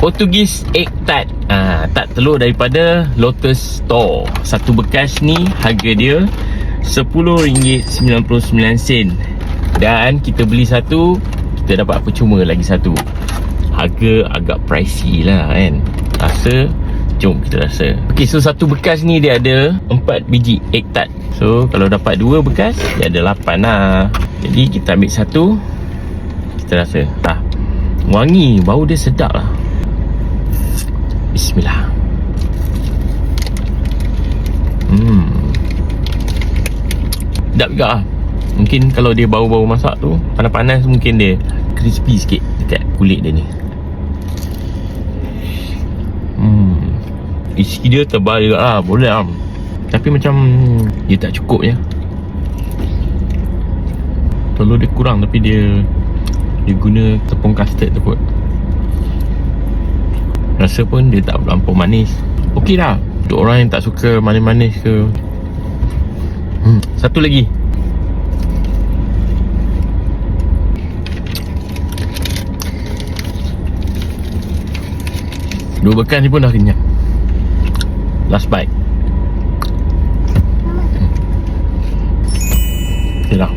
Portugese egg tart. Tart telur daripada Lotus Store. Satu bekas ni harga dia RM10.99. Dan kita beli satu, kita dapat percuma lagi satu. Harga agak pricey lah kan. Rasa, jom kita rasa. Ok, so satu bekas ni dia ada 4 biji egg tart. So kalau dapat 2 bekas, dia ada 8 lah. Jadi kita ambil satu, kita rasa. Wangi, bau dia sedap lah. Bismillah. Sedap juga lah. Mungkin kalau dia bau-bau masak tu, panas-panas, mungkin dia crispy sikit dekat kulit dia ni. Isi dia tebal juga lah. Boleh lah. Tapi macam dia tak cukup je. Telur dia kurang, tapi dia guna tepung custard tu kot. Rasa pun dia tak terlampau manis. Okey lah untuk orang yang tak suka manis-manis ke. Satu lagi. Dua bekas ni pun dah kenyang. Last bite. Okay lah.